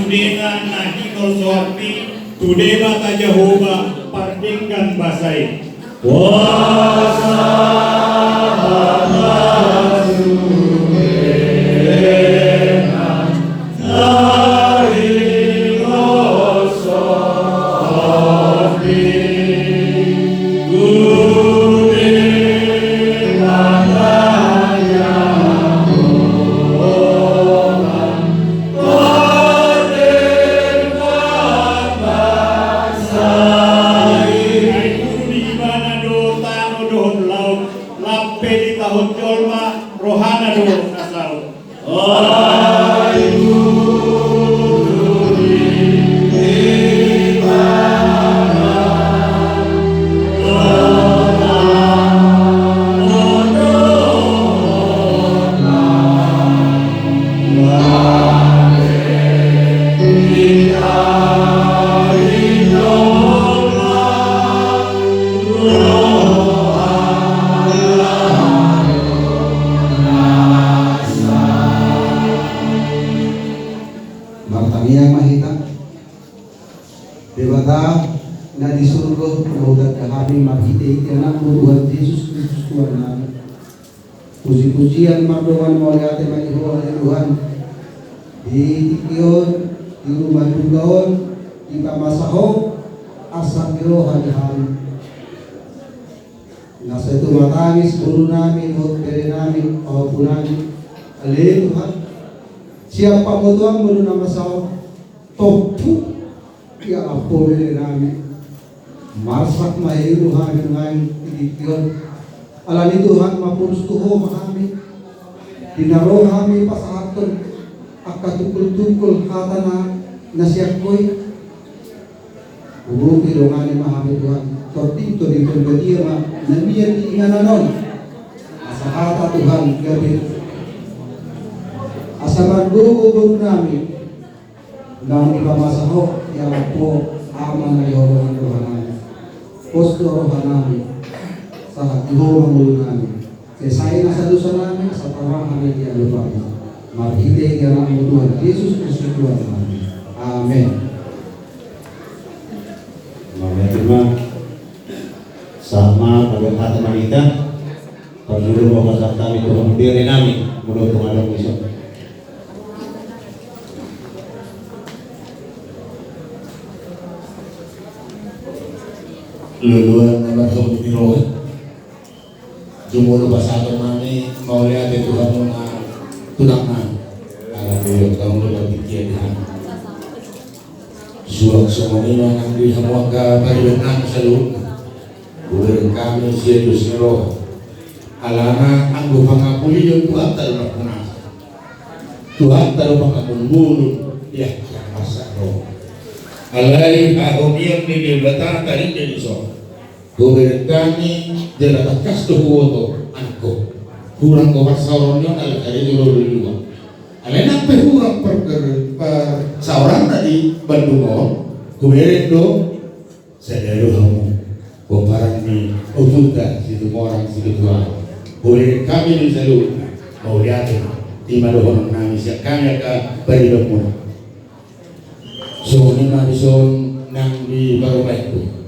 dengan nadi kol sopi tude bata Jehovah pardingkan basai. Puji-pujian mardoan moliate maniho Tuhan di tikion di rumah dugaon di kamasaho asam kiro hari-hari nasa itu matangis guru namin hot kere namin paupo namin ale Tuhan siapa mo Tuhan mo na masaho topu ya apo namin marsak mahiro hamin ngayon tikion alani Tuhan mapurus tuho mahami dinaro hami pasahaton akatukul-tukul hatana nasyakoy uruki dongani mahami Tuhan tortinto di pembadia ma namiyan di ingananon asahata Tuhan gabit asaman guru namin nang ipamasaho yang po aman na yoro ng rohanami posto rohanami sa Ihong mulu namin. Kaya saya nasa dosa namin, sa parahan na diyan lupa. Maghintay ka ng Tuhan Yesus Kristus Tuhan namin. Amen. Terima sama pagkakata kita pagdulong mo kasama kami Tuhan diri namin mula tumalong iso. Luluan na batong tirohin jumuro pasado mami mau lihat Tuhan mga tunangan alam mo kamu lo pikir han suang semuanya yang di semua ke pariwinan selalu bukan kami siapa siro alana anggo pangapuli yung Tuhan taruh punas Tuhan taruh pangapun bulu ya masa roh alai ahomiyam di belakang tadi jadi so bukan kami jalan kasih tuh angko kurang kau pasaurannya kalau hari dulu alena kurang per sauran tadi Bandung kuberin do saya dulu kamu komparang ni ututa situ orang situ tua boleh kami di selalu mau lihat di mana orang nangis ya kami akan beri doa so ni mana so nang di baru baikku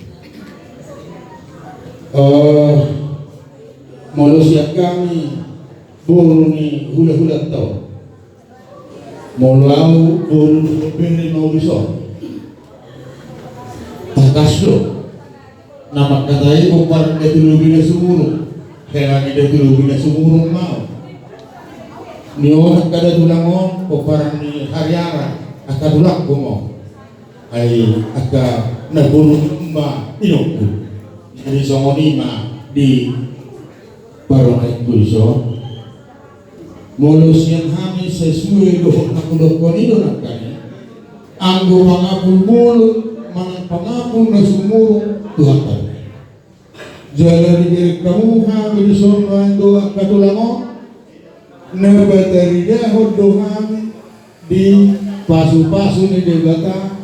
manusia kami buru ni hula-hula tau mau buru beri mau bisa takaslo nama katanya kumpar dia dulu bina sumuru heran dia dulu bina sumuru mau ni orang kada tulangon kumpar ni hariara aka tulak kumo ay aka naburu mba inokku jadi songonima di barangay kurso mulus yang kami sesuai dohok nakulokon itu nakani anggo mangapun mulut manang pangapun na sumuro Tuhan tahu jalan diri kamu kami disorban doa katulango nabatari dahod dohami di pasu-pasu ni debata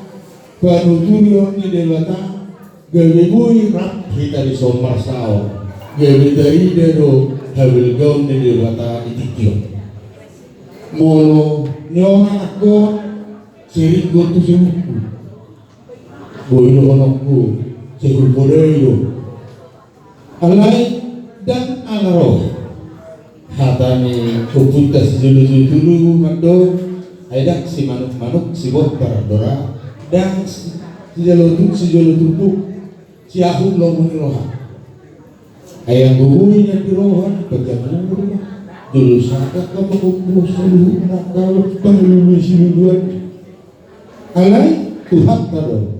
panutulion ni debata gawibui rap kita di somar sao gawidari dado habil gaun ni debata itikyo molo nyongan ako Sirigo tu simuku. Boy honokku. Sehul bodoyo. Alai dan alaro. Hatani kuputa si julu mando. Aidak si manuk si bot paradora. Dan si jalo tutuk si ahun lo muniroha. Ayang gugunya di rohan pagkakulong. Dulu sakit ka pagkukulos sa luhut na kalau panglumi sinuduan. Alay, Tuhan ka doon.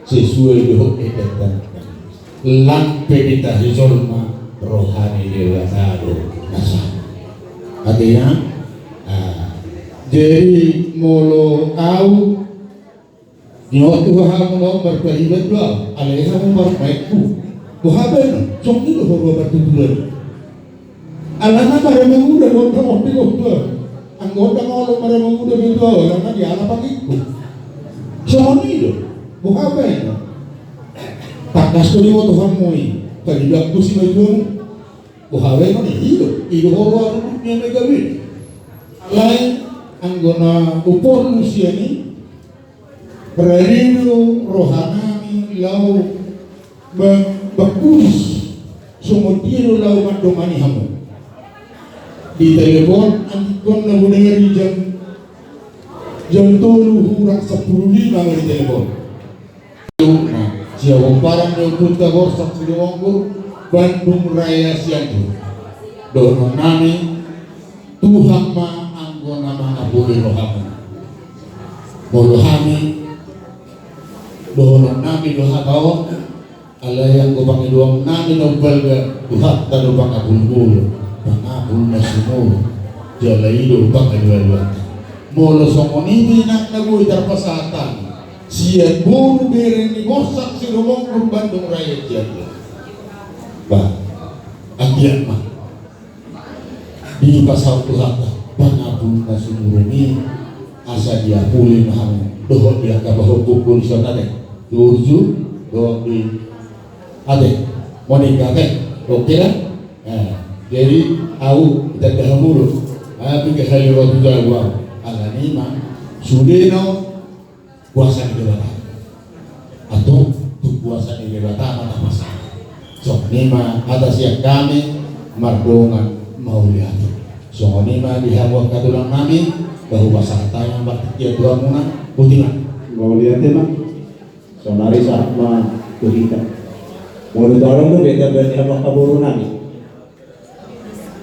Sesuai dengan edan lampe kita hizolma rohani dewasado nasa. Artinya, jadi molo au nyo Tuhan mo berkelibat doa, alaiha mo bermaikku. Buhaben, sok itu bahwa bertuturan. Alana para menguda doa waktu itu, anggota kalau para menguda itu, alana dia ala pakiku. Semua itu. Buhaben, takas tu dia Tuhan moi, kalau si macam, buhaben mana hidup orang yang megawin. Lain anggona upor manusia ni, berindo rohanami lau bagus, semua dia lau mandomani hamu. Di telepon, angkon na budayari jam 10 hurang 10 di telepon. Jawa Barat Punta Gorsak Sidomonggur Bandung Raya Siandu dono nami Tuhan ma anggona mana boleh rohamu rohami dono nami doha kau ala yang go pangi doang nami nobel ga Tuhan tado pangabul pangabul na sumur jala ido pangabul molo somoni nak nagu terpasatan siat buru beren ni Gorsak Sidomonggur Bandung Raya Siandu bah agian mah di pasal Tuhan pangabul na sumur ini asa dia pulih maham doh dia kabah pukul sana deh turju doh di ade monika kan oke lah jadi au kita dahulu tapi ke hari waktu jawa alani mah sudah no puasa di Jawa atau tuh puasa di Jawa mana masalah so nima atas yang kami mardongan mau lihat so nima dihawak katulang kami bahwa saatnya bakti dua muna putihan mau lihat mah sonari saat mah kita mau ditolong tuh beda berarti apa kaburu nami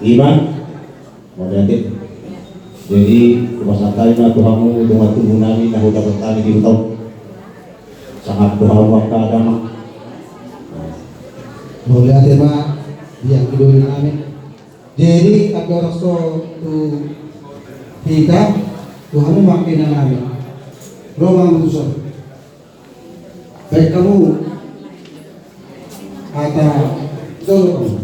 iman mau lihat jadi kumasatay na Tuhanmu dumatungo namin na dapat kami dito sangat berhawak keagama boleh ada Pak yang kedua namin. Jadi agar rasul tu kita Tuhan memakai namin. Roma musuh. Baik kamu kata jauh.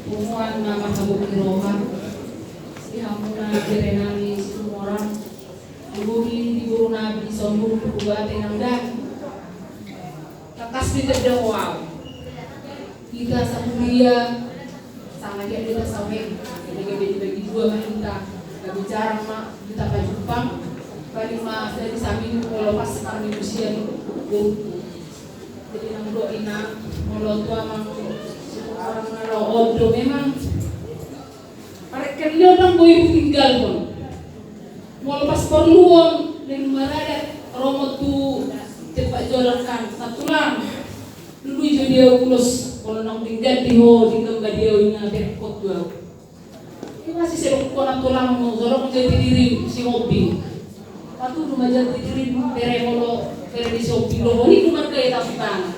Umuan nama kamu kirohan si hamuna jerenani semua orang di buru nabi sombong berubah tenangdan kakas tidak wow kita samulia sangat dia kita sampai jadi bagi dua mah kita gak bicara mah kita ke Jepang kali mah dari samping kalau pas kami usia jadi nang doina mau tua mang orang ngerodo memang mereka dia orang boleh tinggal pun mau lepas perluan dan marada romo tu cepat jalankan satu lang dulu dia ulus kalau nang tinggal di ho tinggal gak dia ina berkot dua ini masih seruk kona tulang mau zorok jadi diri si hobi patu rumah jadi diri bere molo bere di hobi lo ini cuma kayak tapitan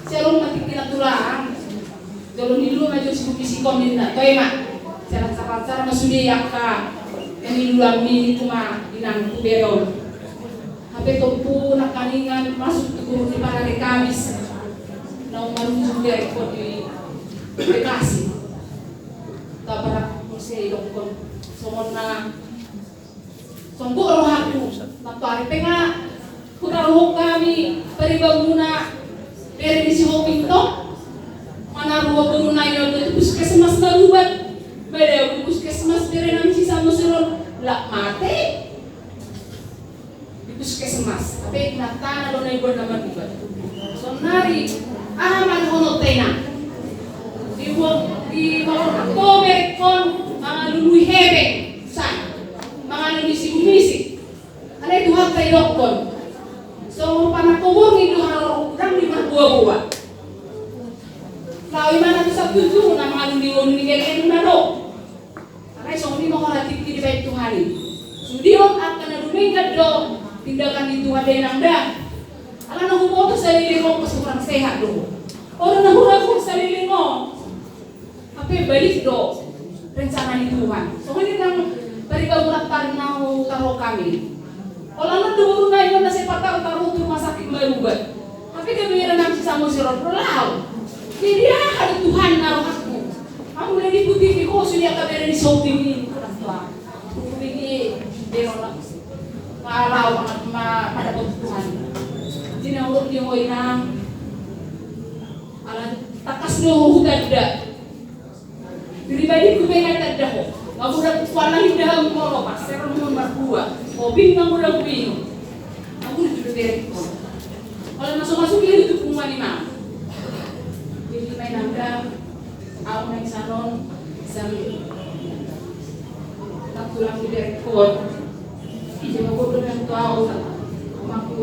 selong mati kena tulang kalau dulu maju si kominda, toy mak, cara masudi yakka, ini dulu ami cuma dinang kuberon, HP topu nak kaningan masuk ke guru di para Kamis, nau malu juga ikut di Bekasi, tabarak musik dokon, somona, songgo roh aku, nak tarik pengak, putar roh kami, peribangunan. puskesmas marubat, beda puskesmas berenam sisa musiron, lak mate. Di puskesmas, tapi natana do na ibon naman ubat. So nari, aman hono tena. Di Oktober kon mga luluy hebeng sa mga luluy sibumisik. Ano ito kay dokon? So panakubong ito harang di buwa-buwa. Lawi man ito sa tuju na mga luluy ni na do. Ano so hindi mo kalatik di baik Tuhan. So di mo akan na lumingkad do tindakan di Tuhan din ang da. Alam na humoto sa sarili mo kasi kurang sehat do. Orang nahurang ko sa sarili mo. Tapi balik do rencana di Tuhan. So ini nang parigawurat tanaw taro kami. Wala na duro na yun na si patao taro rumah sakit marubat. Tapi gawira nang si Samo Sirot Rolaw. Jadi ada Tuhan naruh aku. Aku udah diputi ko sudah kabere ni shooting ini kurang tua. Aku bigi deron malaw pada Tuhan. Jinawur dia mo inang alat takas do hudada. Pribadi ku pengen tanda ho. Kamu udah warna indah mau pas serem mau berdua. Hobi kamu udah bingung. Aku udah direct ko. Kalau masuk dia itu kumah ni mah. Jadi main anda aku naik salon sambil tak tulang di direct ko. Jadi aku udah tahu aku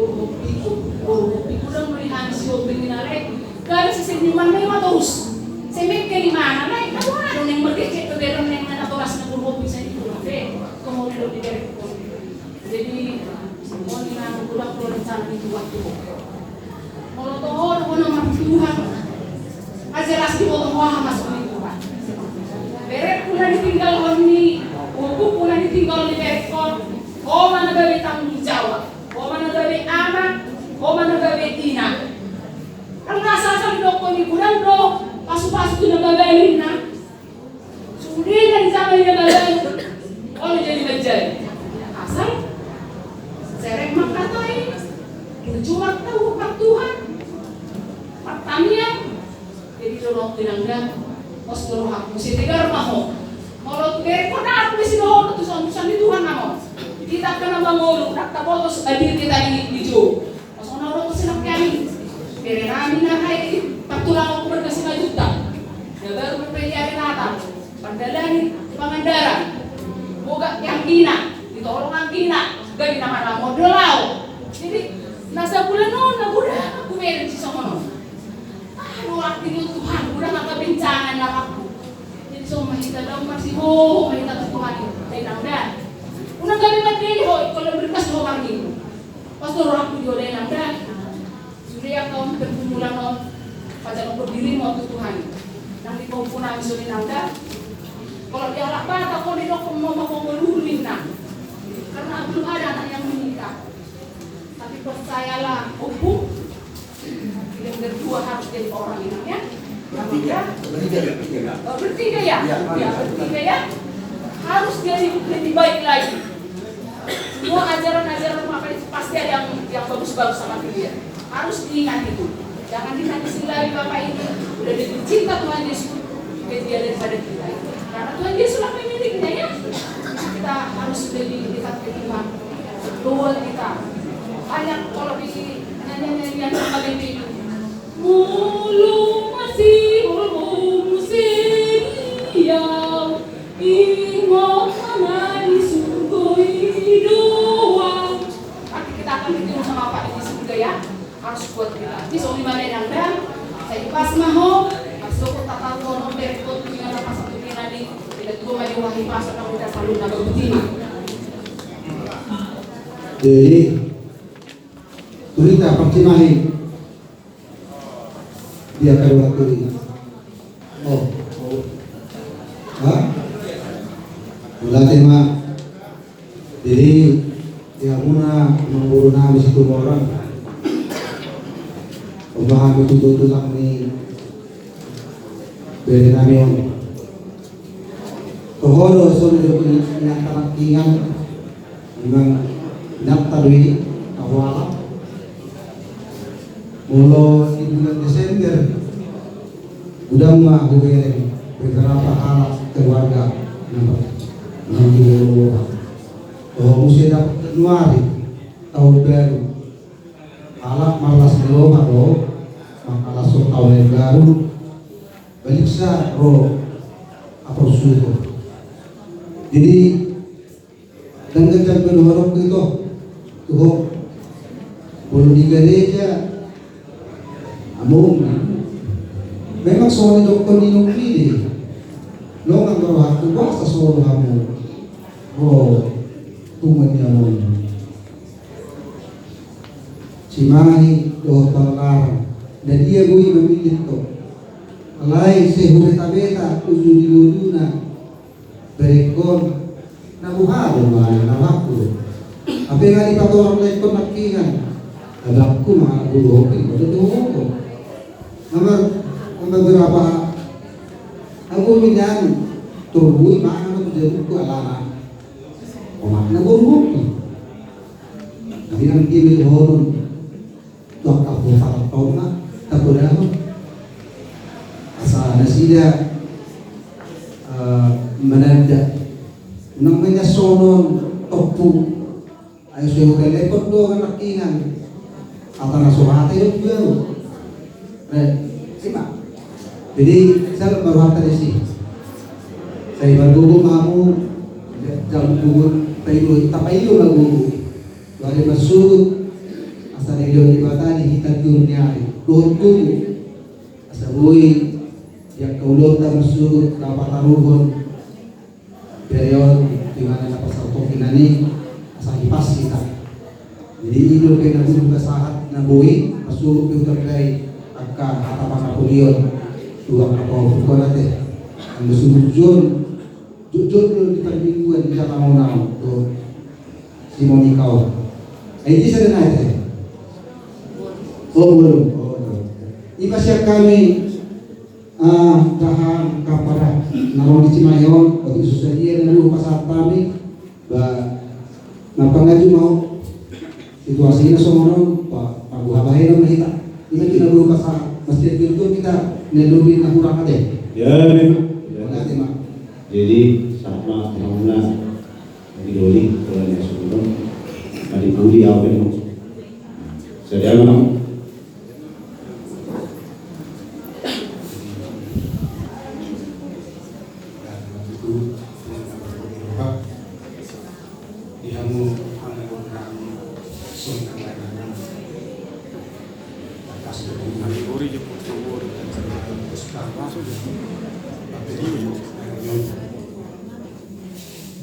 hobi udah melihat si hobi ni narik. Kalau sesenyuman memang terus. Semik ke mana naik kamu ada yang berdiri ke dalam yang mana toras na pun bisa dikurang deh kemudian di direct jadi mau nang pulang rencana itu waktu kalau tohon mau nama Tuhan ajaras di bawah wah masuk di Tuhan beret pula ditinggal ini buku pula ditinggal di berkon oh mana gawe tanggung jawab oh mana gawe anak oh mana gawe ina kan asal-asal dokon di bulan do pasu-pasu itu nabagayin na sudah dari zaman ini nabagayin oleh jadi menjadi asal sereng makatai kita cuma tahu pak Tuhan pertanian jadi dorong tinangga pos dorong aku mesti tiga rumah ho kalau dari kota aku mesti dorong itu soal Tuhan namo kita kena bangun tak botos hadir kita di jo pasal orang kesenap kami dari kami nak hai patulang aku berkasih 5 juta. Ya baru berpelihara nata. Pandalani Pangandaran. Boga yang gina, ditolong ang gina. Gani naman ang modelaw. Jadi nasa bulan noon na budak aku meron si Somono. Ano akting yung Tuhan, budak nakabincangan na ako. Jadi so mahita daw masih ho, mahita Tuhan ay nangdan. Unang gabi madili ho, kalau berkas ho kami. Pastor aku juga ay nangdan. Sudah kau bergumulan no pada berdiri waktu Tuhan. Nanti kau pun ambil nangda. Kalau dia anak bata kau di dokter mau meluluin nah. Karena belum ada anak yang menikah. Tapi percayalah, hukum yang berdua harus jadi orang ini ya. Bertiga ya. Bertiga ya. Harus jadi lebih baik lagi. Semua ajaran-ajaran makanya pasti ada yang bagus-bagus sama dia. Harus diingat itu. Jangan dinangisin lagi Bapak ini. Udah dicinta Tuhan Yesus lebih dia daripada kita. Karena Tuhan Yesus lah pemiliknya ya. Kita harus lebih dekat ke Tuhan. Doa kita. Banyak kalau di nyanyian sama Bibi. Mulu masih belum siap. Ingat mana di surga doang. Nanti kita akan bertemu sama Pak di surga ya. Harus kuat kita. Ini soal dimana yang dan saya pas maho masuk ke tata kono berikut dengan apa satu tadi tidak tua maju wahai pasal kamu tidak selalu naga betina. Jadi berita percimahi dia kedua kali. Mula tema. Jadi yang muna mengguru nabi situ orang. Pemahami tutup kami beri nami on. Tohoro solo yang terakingan dengan naptadui awal. Mula di bulan Desember udah mah gue beberapa hal keluarga yang dilakukan. Bahwa musim dapat Januari tahun baru, alat malas gelombang loh, maka langsung tahun yang baru balik sa roh apa sudah. Jadi dengan jam kedua itu tuh boleh di gereja, amung memang soal dokter minum ini, lo nggak berhak tuh bahasa soal kamu, oh tumannya amung, cimahi dokter larang, dan dia gue memilih tuh. Alai sehubungan beta ujung diuduna berekon nabuhado mana nabaku apa yang di pator lekon nakingan adakku mah guru hoki pada tuh nomor beberapa aku minyan turbui mana aku jadi ku alana makna guru hoki tapi yang dia horun tuh kapu tak tahu nak tak boleh nasida menanda namanya sonon topu ayo sudah kelekot do kan nakingan atau nasuhate itu baru simak jadi saya baru hantar isi saya baru kamu jam kubur pailu tapailu lagu dari masuk asal di batani kita turunnya dohku asal boy yang kaulah tak masuk dapat taruhun periode di mana dapat satu kinani asal kipas kita. Jadi itu kena juga saat nabui masuk ke terkait akan apa kulion dua kapal bukan nanti. Yang jujur di perbingungan bisa kamu nahu tuh si Monikau. Ini saya naik. Oh belum. Iba siap kami. Dahan kapara naron di Cimayon bagi susahnya dan dulu pasar kami ngaju mau situasinya sono pak buhabahe na kita ini kita dulu pasar masjid itu kita nelurin na kurang ada Ya, jadi sama Mauna Bidoli kalau yang sebelum tadi Budi apa yang saya mau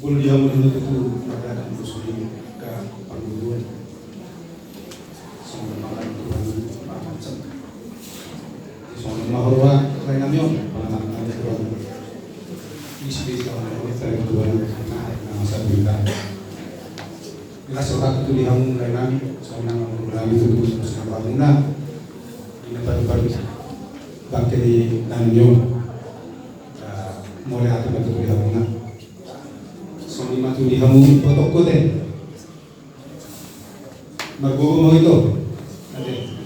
Bulu dia menurut itu pada muslim ke perguruan sama malam Tuhan macam sama mahorwa lain namion pengalaman Tuhan istri sama istri Tuhan nama sabda bila surat itu dihamu lain nami sama nama lagi itu sama bangunan ini baru bangkit di namion mulai hati betul dihamunan Soni matu di hamu potok kote. Margogo mo ito. Ate.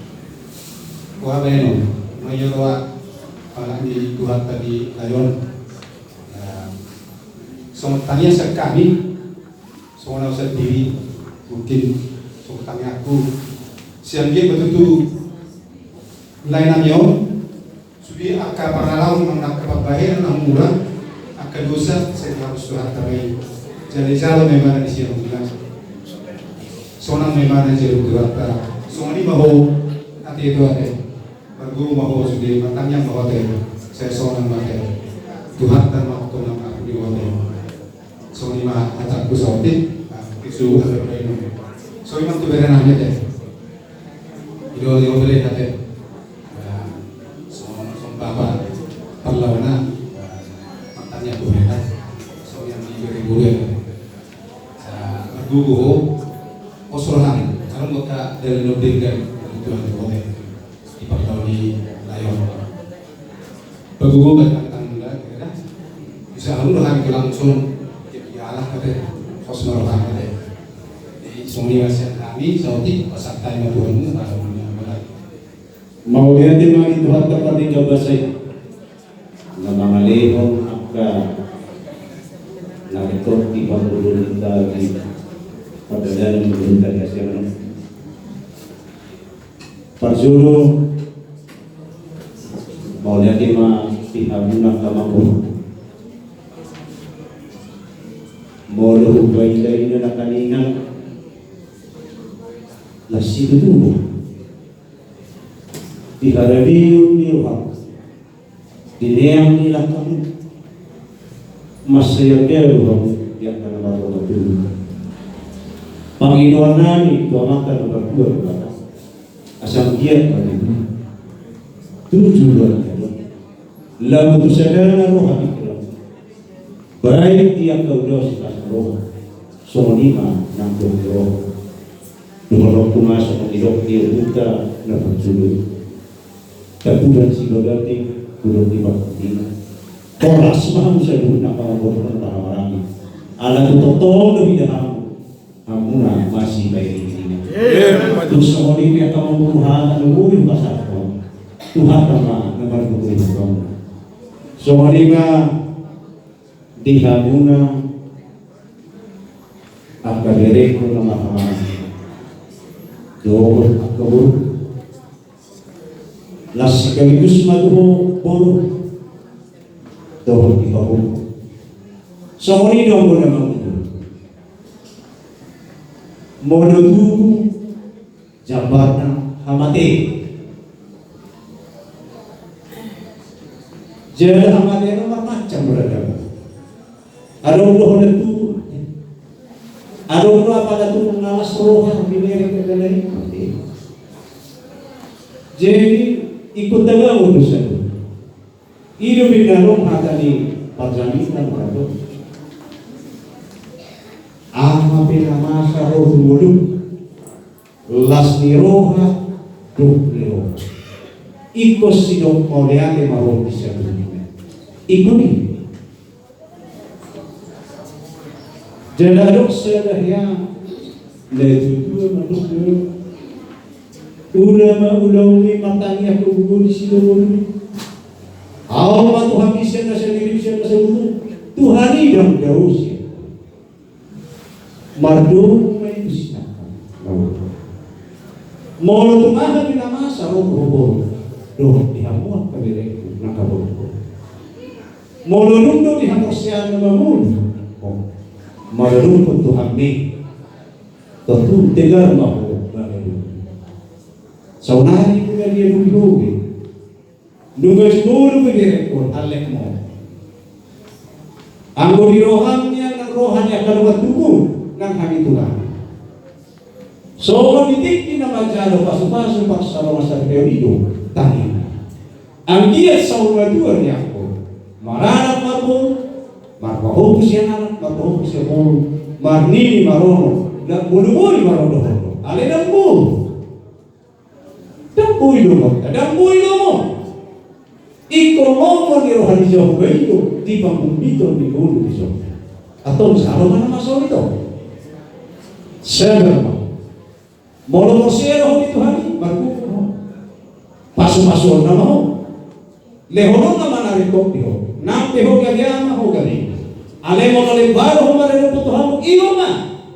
Kuha ba yun? Mayroa pala ni Tuhan tadi layon. So tanya sa kami. So na sa diri mungkin so tanya aku. Siang dia betul lain namyo. Sudi aka pangalaw ng nakapabayan ng murah akan dosa saya harus Tuhan tabai. Jadi jalo memang di sini bilang, sonang memang jadi berkata, sonang ini mahu hati itu ada, berguru mahu sudah matangnya mahu ada, saya sonang mahu Tuhan dan mahu Tuhan mahu di mana, sonang ini mah atakku sautin, itu ada berani, so memang tu beran aja deh, itu dia boleh ada, sonang bapak perlawanan, matangnya boleh kan, so yang diberi boleh. Gugu osrohan kalau mereka dari nobelkan Tuhan boleh dipertahui layon bergugu tentang kira bisa lalu dengan langsung ya Allah kata osrohan kata di semua kami sauti pasal time Tuhan mau lihat di mana Tuhan terpating ke bahasa nama alehong akka nakikot di pagulunta di padadalan pagulunta di Asia Parsulo mau lihat ma pihabuna kamapun mau luhubay dari na nakaningan nasido dulu diharapin niruhak dinayang nila kami masaya pero yang akan melakukan dulu Panginoon namin tuamakan berdua asam giat pada itu tujuan lalu sadar roh ikram baik dia kau dos roh sonima nang roh dengan kuma sama dirok dia buta nak sulu kebudan silodati burung di bakti koras mahu saya nak bawa orang ala tu totong lebih dahulu amuna masih baik ini terus semua ini akan membunuh nungguin pasal Tuhan sama nomor bukuin kamu semua ini dihamuna akan direkrut nama doa kabur las sekaligus maduho poro doa di kabur semua ini dong boleh menuju jabatan hamate jadi hamate itu macam berada ada udah itu ada udah apa itu mengalas roh bineri kedalai jadi ikut dalam urusan itu binarong hatani pajami dan kado ama pinama sa roh dulu las ni roha dulu ikut sidong koleate marong bisa dunia ikut ni Jaladok sedahya lejudu manuk ulama ulami matanya kubur di situ Allah Tuhan bisa sendiri bisa sendiri Tuhan ini jauh sih mardu may bisa mau tumahan di nama sarong robor doh dihamuan kabirek nakabor mau lundo dihapusyan na mamun marunong Tuhan ni tentu tegar mahu saunari ko dia dulu nungas dulu direktur alek mo ang rohannya ng rohannya kalawat tubuh ng hari Tuhan so matitik na majalo pasu-pasu paksa mga sa teorido tahin ang giat sa umaduan niya ako maranap mabong marpahopus yan anak marpahopus yan mulu marnini marono bulu-bulu marono ale dambuy dambuy mo iko mo ni rohani Jehovah itu di pambito di bulu di Jehovah atau saro mana masuk itu sadar molo mosero di Tuhan marku pasu-pasu nama ho lehono nama nariko diho nam teho kagama ho gani ale molo le baro ho mare puto ha iyo ma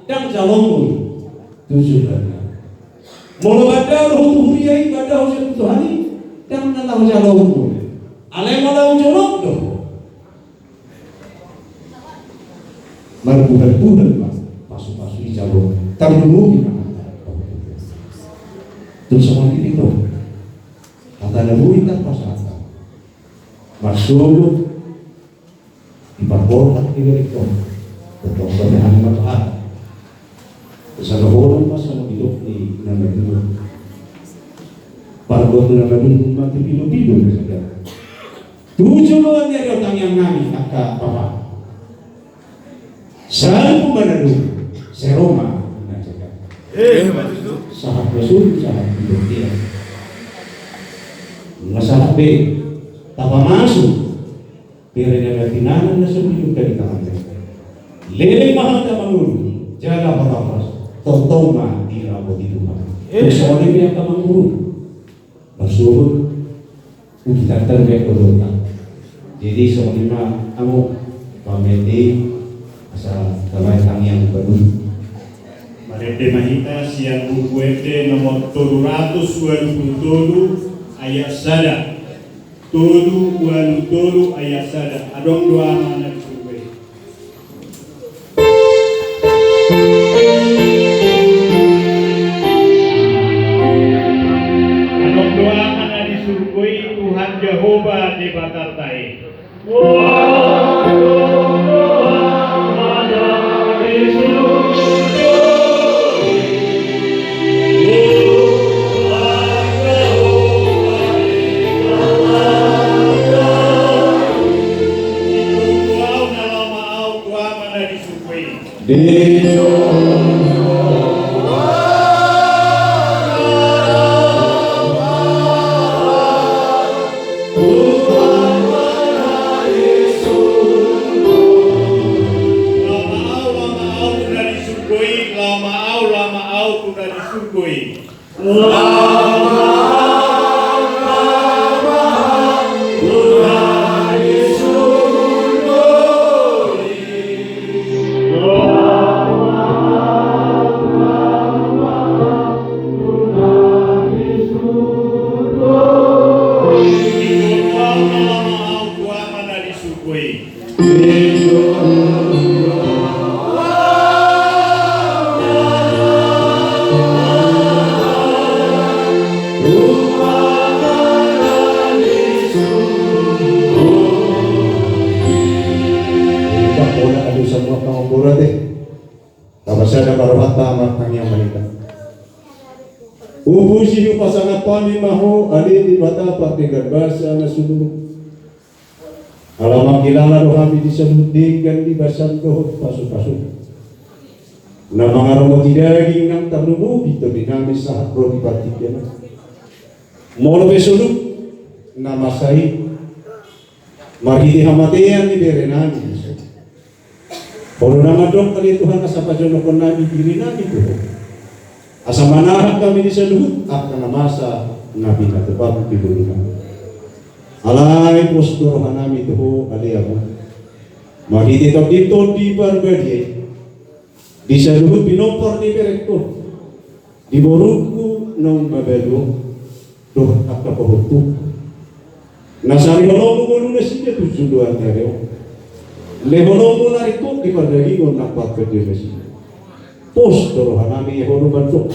dang jalongu tujuh molo bada ho huriyai bada ho puto ha ni dang nala ho jalongu ale molo jolok do marbuhan pasu-pasu di jalongu tarungu terus sama ini tuh kata nabi tak pasal masuk di parpol ini itu betul benar manfaat terus ada orang pas sama hidup di nama itu parpol itu nama itu mati pilu saja tujuh orang dari orang yang nami kakak papa selalu menadu seroma sahabat Rasul sahabat hidup dia masalah B tanpa masuk piranya tinanan na sebelum dari tangan lele mahal ka mangun jaga perapas totoma dirabo di Tuhan soalnya dia ka manguru bersuruh kita terbaik berdoa Jadi sebenarnya kamu pameti asa kamay tangyang baru. Marete mahita siang bukuete nomor 727 ayat sada. Todo ayat sada. Adong doa mana disukui. Adong doa mana disukui Tuhan Jehovah di Batartai. Ubusi pasangan pami mahu ali di bata dengan bahasa na sulung. Alamak kilala rohami diseludingkan di basan doh pasuk-pasuk. Na mga romoti daging ng talubo dito dinamis sa hapro di patikyan. Molo besuluk na masay marhidi hamatian ni berenani. Kalau nama dok kali Tuhan asa pajonokon nabi diri nabi Tuhan. Asa manahan kami di saluhut akan masa nabi na tebak di bulunan. Alay postur hanami tuho aliyamu. Mahiti tok dito di barbadie. Di saluhut pinopor di berekto. Di boruku nong mabelo doh akta pohutu. Nasari holomu golu nasinya tujuan tereo. Le holomu nariko di bardagi gon napat kedhe nasinya. Postur hanami hono bantu.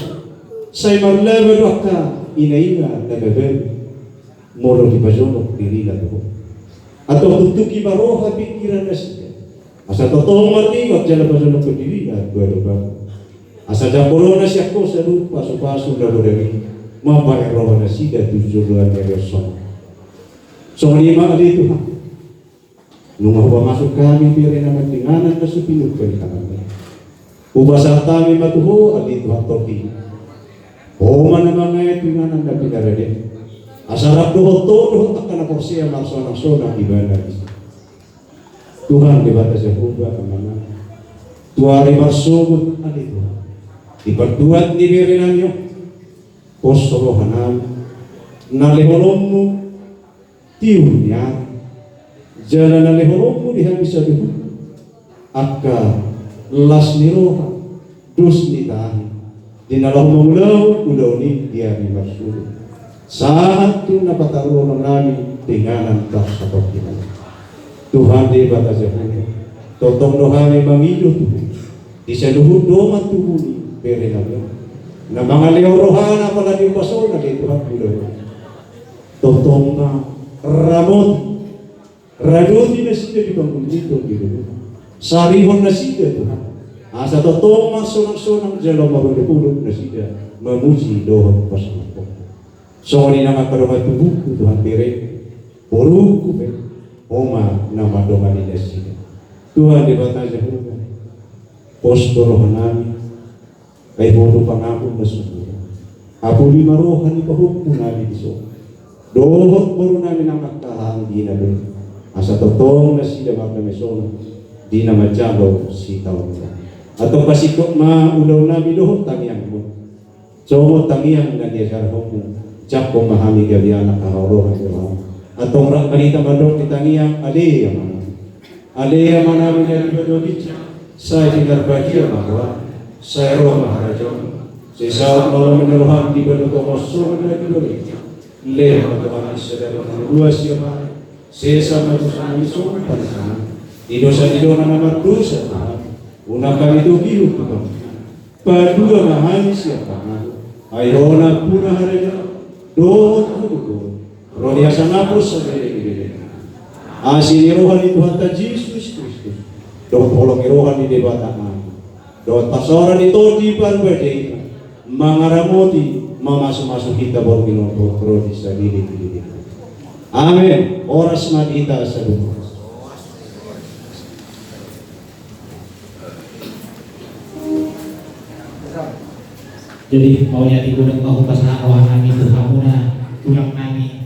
Say marlevel akka inainga na bebel. Moro di bajono diri la tuho. Atau tutuki baroha pikiran nasinya. Asa totoo mati wak jala bajono kediri na dua-dua. Asa jambolo nasi ako sa lupa paso-paso na bodemi. Mabay roha nasiga tujuan dari son. So lima ali Tuhan. Nung masuk kami biarin naman tinganan na supinod kami. Ubasa kami matuho ali Tuhan toki. O man naman ngayon tinganan na pinarede. Asarap doho todo akan porsiya maksona ibadah. Tuhan di batas Jehovah kemana? Tuari marsubut ali Tuhan. Diperduat di berenanyo. Postoro hanam. Naleholomu tiunya. Jalan naleholomu dihabisa dulu. Akka las niroha. Dus nitahi. Dinalahu maulau ulau ni dia di marsubut. Saat itu napataruan namin tinganan tak seperti itu. Tuhan di batas Jehovah. Totong dohani mangido tuh. Di seluruh doa tubuh ni berenang. Na mga leo rohana pala di paso na di Tuhan ulo. Totong na ramot. Raduti na sila di pangkulito gitu. Sarihon na sila Tuhan. Asa totong masunang-sunang jalo marulupulot na sila. Mamuji doon pasangan po. So ni nama karumat tubuhku Tuhan bere, boruku be, oma nama doa ni desi. Tuhan di batas Jehovah, postur hanami, kay bodo pangapun masukura. Apo di marohan ni pahukun namin iso. Dohot baru namin ang magkahang di na doon. Asa totong na sila magkamesono, di na madyagaw si taon nila. Atau pasikot maulaw namin dohot tangyang mo. So mo tangyang na niya sarapong. Cak memahami gabiana kahorohan Tuhan. Atong rak balita mandok kitangiyang Alea mana. Alea mana minari badogit. Saya tinggal bahagia bahwa saya roh maharaja. Saya saat malam meneroham di badok kosong lagi dulu. Leh Tuhan saudara dua siapa. Saya sama Tuhan Yesus pada sana. Di dosa nama dosa. Una kami itu hidup Tuhan. Padua mahani siapa. Ayona punah haraja. Doa aku. Rodia sanapos sa gede-gede. Asini rohani Tuhan ta Yesus Kristus. Do polong rohani debata nama. Do tasora ni todi pan berde. Mangaramoti masuk kita borgino rodi sa gede-gede. Amin. Oras madita sa dunia. Jadi maunya tidur dan mau pas nak wahana itu kamu na tulang nami